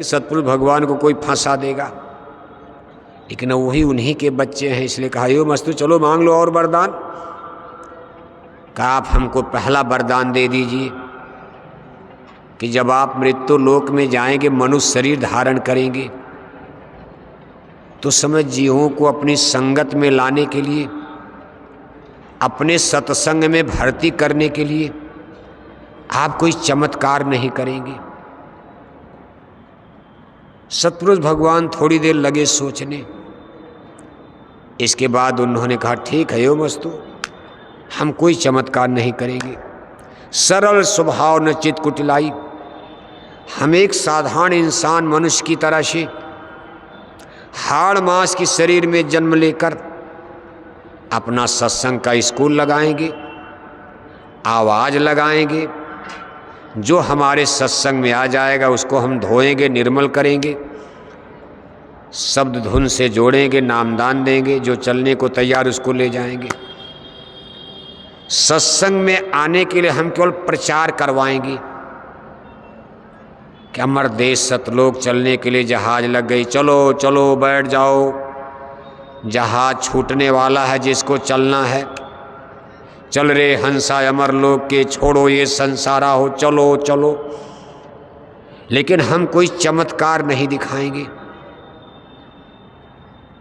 कि सतपुरुष भगवान को कोई फंसा देगा, लेकिन वही उन्हीं के बच्चे हैं, इसलिए कहा यो मस्तु चलो मांग लो और वरदान। कहा आप हमको पहला वरदान दे दीजिए कि जब आप मृत्यु लोक में जाएंगे, मनुष्य शरीर धारण करेंगे, तो समय जीवों को अपनी संगत में लाने के लिए, अपने सत्संग में भर्ती करने के लिए आप कोई चमत्कार नहीं करेंगे। सतपुरुष भगवान थोड़ी देर लगे सोचने, इसके बाद उन्होंने कहा ठीक है यो मस्तु, हम कोई चमत्कार नहीं करेंगे। सरल स्वभाव न चित कुटिलाई, हम एक साधारण इंसान मनुष्य की तरह से हाड़ मांस के शरीर में जन्म लेकर अपना सत्संग का स्कूल लगाएंगे, आवाज़ लगाएंगे, जो हमारे सत्संग में आ जाएगा उसको हम धोएंगे, निर्मल करेंगे, शब्द धुन से जोड़ेंगे, नामदान देंगे, जो चलने को तैयार उसको ले जाएंगे। सत्संग में आने के लिए हम केवल प्रचार करवाएंगे कि अमर देश सतलोक चलने के लिए जहाज लग गई, चलो चलो बैठ जाओ, जहाज छूटने वाला है, जिसको चलना है चल रे हंसा अमर लोक के, छोड़ो ये संसारा हो, चलो चलो। लेकिन हम कोई चमत्कार नहीं दिखाएंगे।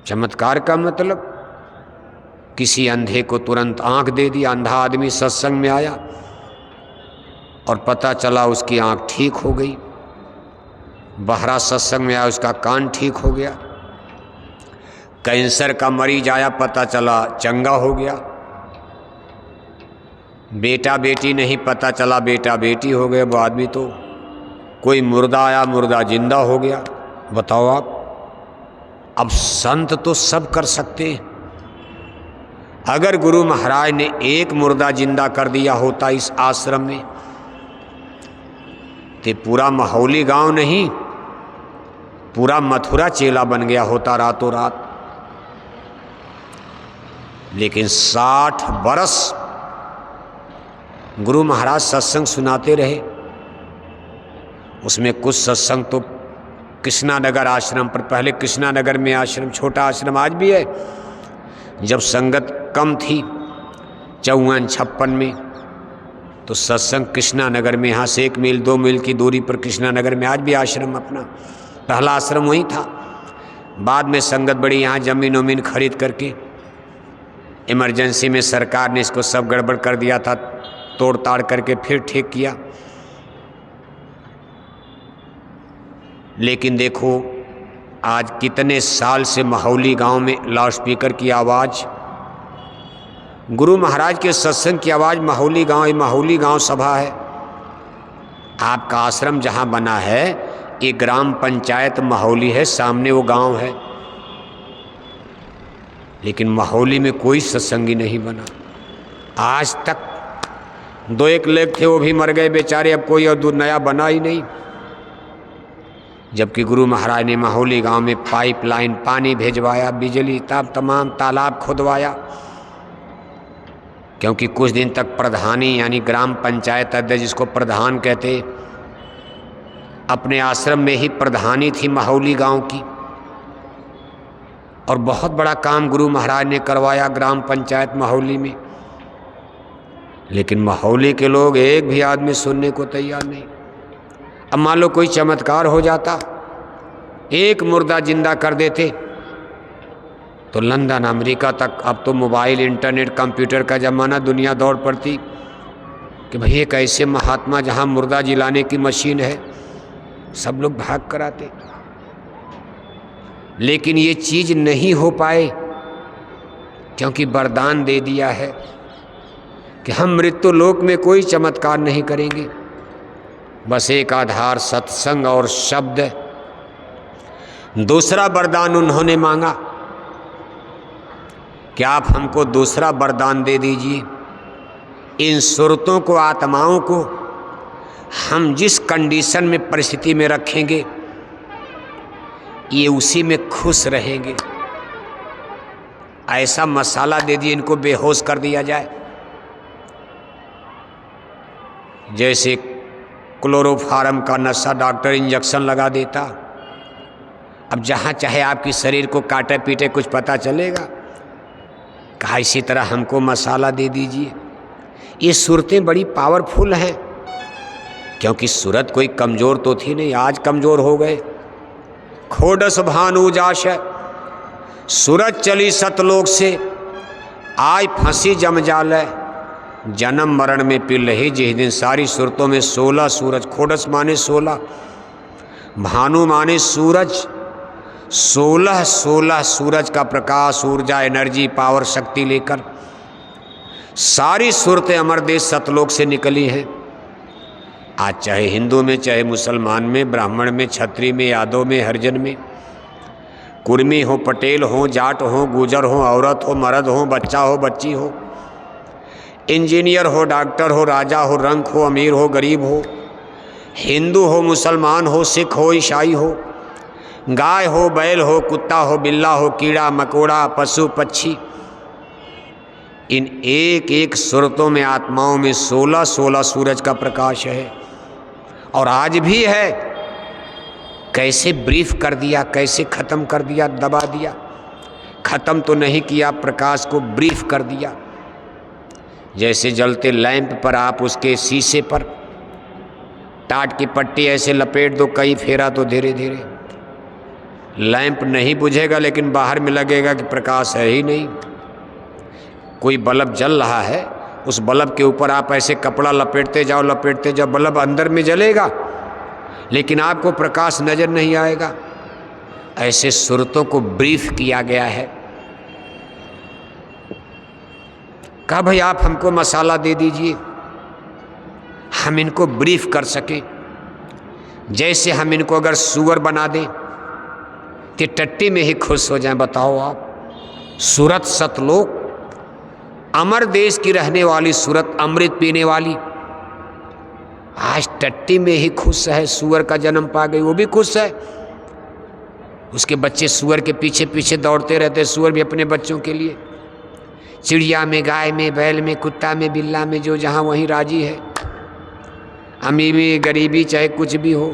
चमत्कार का मतलब किसी अंधे को तुरंत आंख दे दी, अंधा आदमी सत्संग में आया और पता चला उसकी आंख ठीक हो गई, बहरा सत्संग में आया उसका कान ठीक हो गया, कैंसर का मरीज आया पता चला चंगा हो गया, बेटा बेटी नहीं पता चला बेटा बेटी हो गए, वो आदमी तो कोई मुर्दा आया मुर्दा जिंदा हो गया। बताओ आप, अब संत तो सब कर सकते हैं। अगर गुरु महाराज ने एक मुर्दा जिंदा कर दिया होता इस आश्रम में, तो पूरा महोली गांव नहीं, पूरा मथुरा चेला बन गया होता रातों रात। लेकिन 60 बरस गुरु महाराज सत्संग सुनाते रहे। उसमें कुछ सत्संग तो कृष्णानगर आश्रम पर, पहले कृष्णानगर में आश्रम, छोटा आश्रम आज भी है, जब संगत कम थी 54-56 में, तो सत्संग कृष्णानगर में, यहाँ से 1 मील 2 मील की दूरी पर कृष्णानगर में आज भी आश्रम अपना, पहला आश्रम वहीं था। बाद में संगत बड़ी, यहाँ जमीन वमीन खरीद करके इमरजेंसी में सरकार ने इसको सब गड़बड़ कर दिया था, तोड़ ताड़ करके फिर ठीक किया। लेकिन देखो आज कितने साल से महोली गांव में लाउडस्पीकर की आवाज़, गुरु महाराज के सत्संग की आवाज़ महोली गांव सभा है। आपका आश्रम जहां बना है ये ग्राम पंचायत महोली है, सामने वो गांव है, लेकिन महोली में कोई सत्संगी नहीं बना आज तक। 2-1 लोग थे, वो भी मर गए बेचारे, अब कोई और नया बना ही नहीं। जबकि गुरु महाराज ने महोली गांव में पाइपलाइन, पानी भेजवाया, बिजली, तमाम तालाब खुदवाया, क्योंकि कुछ दिन तक प्रधानी यानी ग्राम पंचायत अध्यक्ष, जिसको प्रधान कहते, अपने आश्रम में ही प्रधानी थी महोली गांव की, और बहुत बड़ा काम गुरु महाराज ने करवाया ग्राम पंचायत महोली में। लेकिन महोली के लोग एक भी आदमी सुनने को तैयार नहीं। अब मान लो कोई चमत्कार हो जाता, एक मुर्दा जिंदा कर देते, तो लंदन अमेरिका तक, अब तो मोबाइल इंटरनेट कंप्यूटर का ज़माना, दुनिया दौड़ पड़ती कि भाई एक ऐसे महात्मा जहाँ मुर्दा जिलाने की मशीन है, सब लोग भाग कर आते। लेकिन ये चीज़ नहीं हो पाए क्योंकि वरदान दे दिया है कि हम मृत्यु लोक में कोई चमत्कार नहीं करेंगे, बस एक आधार सत्संग और शब्द। दूसरा वरदान उन्होंने मांगा कि आप हमको दूसरा वरदान दे दीजिए, इन सुरतों को, आत्माओं को हम जिस कंडीशन में, परिस्थिति में रखेंगे, ये उसी में खुश रहेंगे। ऐसा मसाला दे दिए इनको बेहोश कर दिया जाए, जैसे क्लोरोफार्म का नशा डॉक्टर इंजेक्शन लगा देता, अब जहाँ चाहे आपकी शरीर को काटे पीटे कुछ पता चलेगा। कहा इसी तरह हमको मसाला दे दीजिए। ये सूरतें बड़ी पावरफुल हैं, क्योंकि सूरत कोई कमज़ोर तो थी नहीं, आज कमज़ोर हो गए। खोडस भानु जाश, सूरत चली सतलोक से, आय फंसी जमजाल, जन्म मरण में पिल रही जिस दिन। सारी सूरतों में 16 सूरज, खोडस माने 16, भानु माने सूरज, 16 सूरज का प्रकाश, ऊर्जा, एनर्जी, पावर, शक्ति लेकर सारी सूरतें अमर देश सतलोक से निकली हैं। आज चाहे हिंदू में, चाहे मुसलमान में, ब्राह्मण में, क्षत्रिय में, यादव में, हरिजन में, कुर्मी हो, पटेल हो, जाट हो, गुजर हो, औरत हो, मर्द हो, बच्चा हो, बच्ची हो, इंजीनियर हो, डॉक्टर हो, राजा हो, रंक हो, अमीर हो, गरीब हो, हिंदू हो, मुसलमान हो, सिख हो, ईसाई हो, गाय हो, बैल हो, कुत्ता हो, बिल्ला हो, कीड़ा मकोड़ा, पशु पक्षी, इन एक एक सूरतों में, आत्माओं में 16 सूरज का प्रकाश है। और आज भी है। कैसे ब्रीफ कर दिया, कैसे ख़त्म कर दिया, दबा दिया। ख़त्म तो नहीं किया, प्रकाश को ब्रीफ कर दिया। जैसे जलते लैंप पर आप उसके शीशे पर टाट की पट्टी ऐसे लपेट दो, कई फेरा तो धीरे धीरे लैंप नहीं बुझेगा, लेकिन बाहर में लगेगा कि प्रकाश है ही नहीं। कोई बल्ब जल रहा है, उस बल्ब के ऊपर आप ऐसे कपड़ा लपेटते जाओ, बल्ब अंदर में जलेगा, लेकिन आपको प्रकाश नजर नहीं आएगा। ऐसे सूरतों को ब्रीफ किया गया है। कहा भाई आप हमको मसाला दे दीजिए, हम इनको ब्रीफ कर सकें। जैसे हम इनको अगर सुअर बना दें तो टट्टी में ही खुश हो जाएं। बताओ आप, सूरत सतलोक, अमर देश की रहने वाली सूरत, अमृत पीने वाली, आज टट्टी में ही खुश है। सूअर का जन्म पा गई, वो भी खुश है। उसके बच्चे सूअर के पीछे पीछे दौड़ते रहते, सूअर भी अपने बच्चों के लिए। चिड़िया में, गाय में, बैल में, कुत्ता में, बिल्ला में, जो जहाँ वहीं राजी है। अमीरी गरीबी चाहे कुछ भी हो,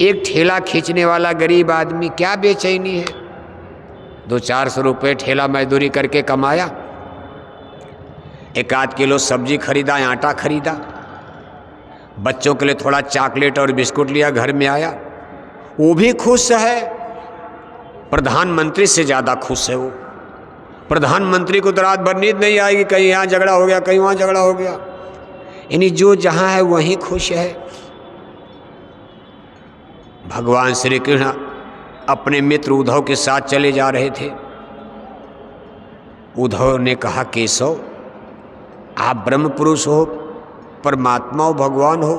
एक ठेला खींचने वाला गरीब आदमी क्या बेचैनी है। 200-400 रुपये ठेला मजदूरी करके कमाया, 1-8 किलो सब्जी खरीदा, आटा खरीदा, बच्चों के लिए थोड़ा चॉकलेट और बिस्कुट लिया, घर में आया, वो भी खुश है। प्रधानमंत्री से ज़्यादा खुश है वो। प्रधानमंत्री को तो रात भर नींद नहीं आएगी, कहीं यहाँ झगड़ा हो गया, कहीं वहाँ झगड़ा हो गया। यानी जो जहाँ है वहीं खुश है। भगवान श्री कृष्ण अपने मित्र उद्धव के साथ चले जा रहे थे। उद्धव ने कहा, केशव आप ब्रह्म पुरुष हो, परमात्मा हो, भगवान हो,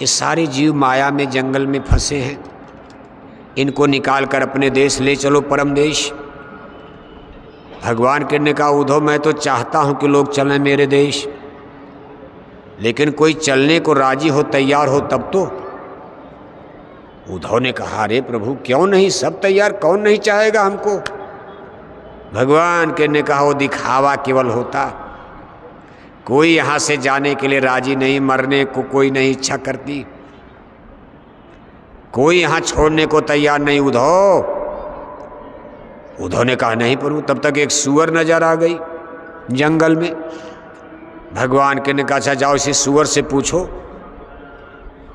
ये सारे जीव माया में, जंगल में फंसे हैं, इनको निकाल कर अपने देश ले चलो, परम देश। भगवान ने कहा, उद्धव मैं तो चाहता हूँ कि लोग चलें मेरे देश, लेकिन कोई चलने को राजी हो, तैयार हो तब तो। उद्धव ने कहा, अरे प्रभु क्यों नहीं, सब तैयार, कौन नहीं चाहेगा हमको। भगवान ने कहा, वो दिखावा केवल होता, कोई यहाँ से जाने के लिए राजी नहीं, मरने को कोई नहीं इच्छा करती, कोई यहाँ छोड़ने को तैयार नहीं। उद्धव ने कहा, नहीं प्रभु। तब तक एक सूअर नजर आ गई जंगल में। भगवान ने कहा, अच्छा जाओ इसी सूअर से पूछो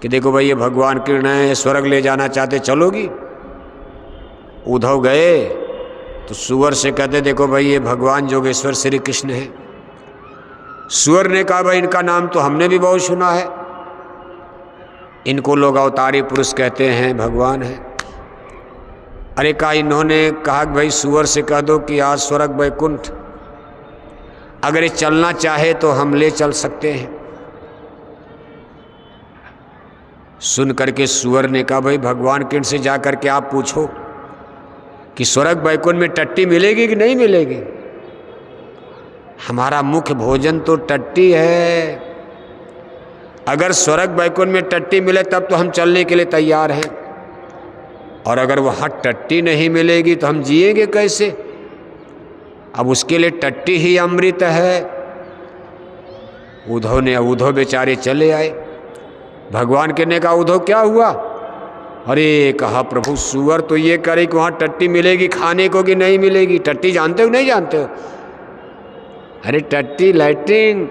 कि देखो भाई ये भगवान कृष्ण स्वर्ग ले जाना चाहते, चलोगी। उद्धव गए तो सूअर से कहते, देखो भाई ये भगवान जोगेश्वर श्री कृष्ण है। सूअर ने कहा, भाई इनका नाम तो हमने भी बहुत सुना है, इनको लोग अवतारी पुरुष कहते हैं, भगवान है। अरे कहा, इन्होंने कहा कि भाई सूअर से कह दो कि आज स्वर्ग वैकुंठ, अगर ये चलना चाहे तो हम ले चल सकते हैं। सुन करके सूअर ने कहा, भाई भगवान कृष्ण से जा करके आप पूछो कि स्वर्ग वैकुंठ में टट्टी मिलेगी कि नहीं मिलेगी। हमारा मुख्य भोजन तो टट्टी है, अगर स्वर्ग वैकुंठ में टट्टी मिले तब तो हम चलने के लिए तैयार हैं, और अगर वहाँ टट्टी नहीं मिलेगी तो हम जिएंगे कैसे। अब उसके लिए टट्टी ही अमृत है। उद्धव बेचारे चले आए। भगवान ने कहा, उद्धव क्या हुआ। अरे कहा प्रभु सुअर तो ये करे कि वहाँ टट्टी मिलेगी खाने को कि नहीं मिलेगी। टट्टी जानते हो नहीं जानते हो? अरे टट्टी लैट्रिन,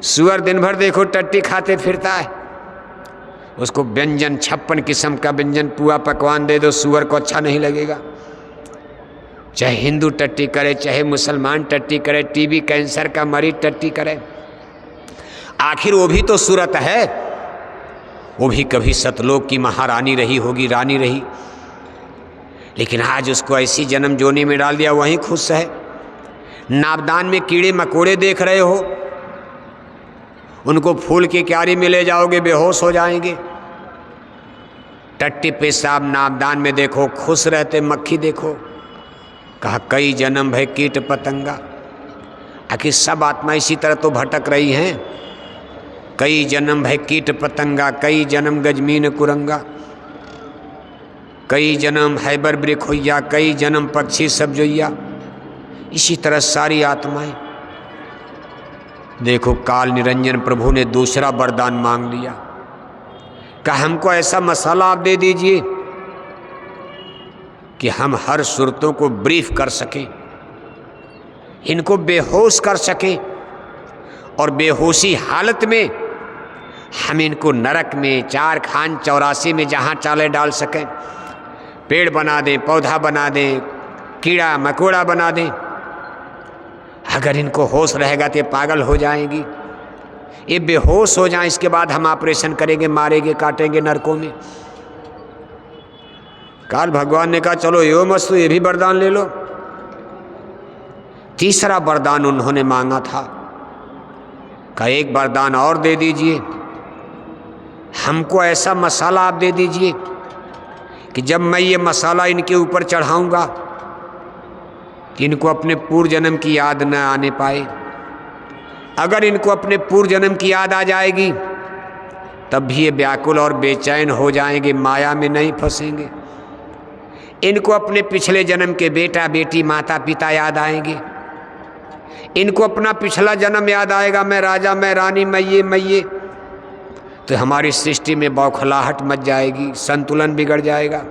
सुअर दिन भर देखो टट्टी खाते फिरता है। उसको व्यंजन 56 किस्म का व्यंजन पुआ पकवान दे दो, सुअर को अच्छा नहीं लगेगा। चाहे हिंदू टट्टी करे, चाहे मुसलमान टट्टी करे, टीबी कैंसर का मरीज टट्टी करे, आखिर वो भी तो सूरत है। वो भी कभी सतलोक की महारानी रही होगी, रानी रही, लेकिन आज उसको ऐसी जन्म जोनी में डाल दिया, वहीं खुश है। नाबदान में कीड़े मकोड़े देख रहे हो, उनको फूल की क्यारी में ले जाओगे बेहोश हो जाएंगे। टट्टी पेशाब नाबदान में देखो खुश रहते, मक्खी देखो। कहा कई जन्म भय कीट पतंगा। आखिर सब आत्मा इसी तरह तो भटक रही हैं। कई जन्म भय कीट पतंगा, कई जन्म गजमीन कुरंगा, कई जन्म हैबर ब्रिखोइया, कई जन्म पक्षी सब जोइया। इसी तरह सारी आत्माएं। देखो काल निरंजन प्रभु ने दूसरा वरदान मांग लिया। कहा हमको ऐसा मसाला आप दे दीजिए कि हम हर सुरतों को ब्रीफ कर सकें, इनको बेहोश कर सकें, और बेहोशी हालत में हम इनको नरक में 4 खान 84 में जहाँ चाले डाल सकें, पेड़ बना दें, पौधा बना दें, कीड़ा मकोड़ा बना दें। अगर इनको होश रहेगा तो ये पागल हो जाएंगी, ये बेहोश हो जाएं, इसके बाद हम ऑपरेशन करेंगे, मारेंगे, काटेंगे नरकों में। काल भगवान ने कहा चलो यो मस्तु, ये भी वरदान ले लो। तीसरा वरदान उन्होंने मांगा था। कहा एक वरदान और दे दीजिए, हमको ऐसा मसाला आप दे दीजिए कि जब मैं ये मसाला इनके ऊपर चढ़ाऊंगा कि इनको अपने पूर्व जन्म की याद न आने पाए। अगर इनको अपने पूर्व जन्म की याद आ जाएगी तब भी ये व्याकुल और बेचैन हो जाएंगे, माया में नहीं फंसेंगे। इनको अपने पिछले जन्म के बेटा बेटी माता पिता याद आएंगे, इनको अपना पिछला जन्म याद आएगा, मैं राजा, मैं रानी, मैं ये, तो हमारी सृष्टि में बौखलाहट मच जाएगी, संतुलन बिगड़ जाएगा।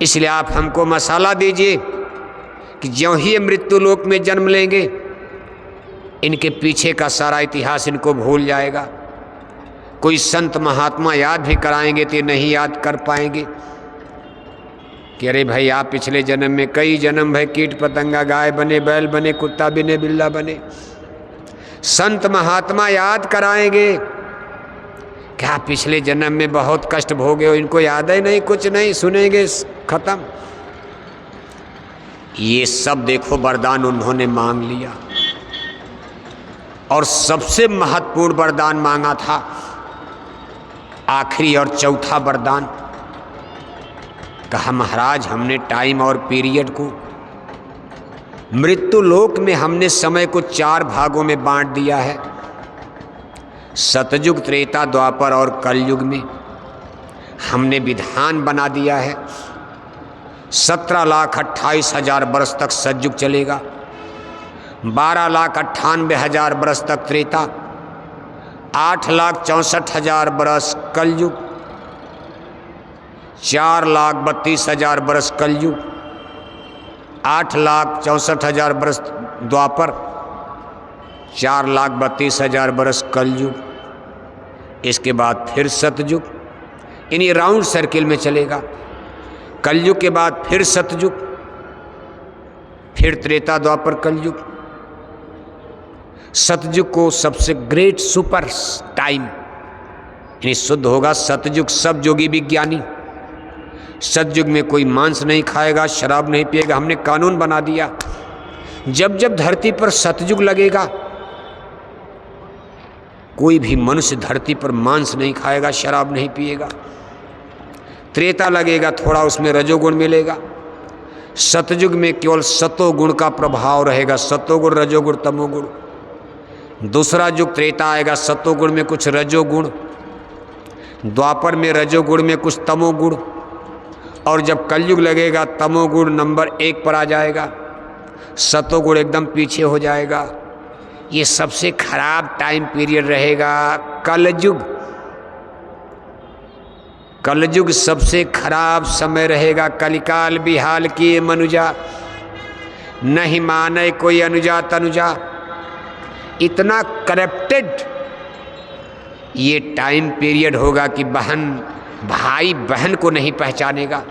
इसलिए आप हमको मसाला दीजिए कि ज्यों ही मृत्यु लोक में जन्म लेंगे इनके पीछे का सारा इतिहास इनको भूल जाएगा। कोई संत महात्मा याद भी कराएंगे तो नहीं याद कर पाएंगे कि अरे भाई आप पिछले जन्म में कई जन्म भाई कीट पतंगा, गाय बने, बैल बने, कुत्ता बने, बिल्ला बने। संत महात्मा याद कराएंगे कि आप पिछले जन्म में बहुत कष्ट भोगे हो, इनको याद ही नहीं, कुछ नहीं, सुनेंगे खत्म। ये सब देखो वरदान उन्होंने मांग लिया। और सबसे महत्वपूर्ण वरदान मांगा था, आखिरी और चौथा वरदान। कहा महाराज हमने टाइम और पीरियड को, मृत्यु लोक में हमने समय को 4 भागों में बांट दिया है। सतयुग, त्रेता, द्वापर और कलयुग में हमने विधान बना दिया है। 17,28,000 वर्ष तक सतयुग चलेगा, 12,98,000 वर्ष तक त्रेता, 8,64,000 वर्ष कलयुग, 4,32,000 वर्ष कलयुग, 8,64,000 वर्ष द्वापर, 4,32,000 वर्ष कलयुग। इसके बाद फिर सतयुग, यानी राउंड सर्किल में चलेगा। कलयुग के बाद फिर सतयुग, फिर त्रेता, द्वापर, कलयुग। सतयुग को सबसे ग्रेट सुपर टाइम यानी शुद्ध होगा सतयुग, सब योगी विज्ञानी। सतयुग में कोई मांस नहीं खाएगा, शराब नहीं पिएगा। हमने कानून बना दिया, जब जब धरती पर सतयुग लगेगा कोई भी मनुष्य धरती पर मांस नहीं खाएगा, शराब नहीं पिएगा। त्रेता लगेगा, थोड़ा उसमें रजोगुण मिलेगा। सतयुग में केवल सतोगुण का प्रभाव रहेगा, सतोगुण, रजोगुण, तमोगुण। दूसरा युग त्रेता आएगा, सतोगुण में कुछ रजोगुण, द्वापर में रजोगुण में कुछ तमोगुण, और जब कलयुग लगेगा तमोगुण नंबर 1 पर आ जाएगा, सतोगुण एकदम पीछे हो जाएगा। ये सबसे खराब टाइम पीरियड रहेगा कलयुग। कलयुग सबसे खराब समय रहेगा। कलिकाल बिहाल किए मनुजा, नहीं माने कोई अनुजा तनुजा। इतना करप्टेड ये टाइम पीरियड होगा कि बहन भाई बहन को नहीं पहचानेगा।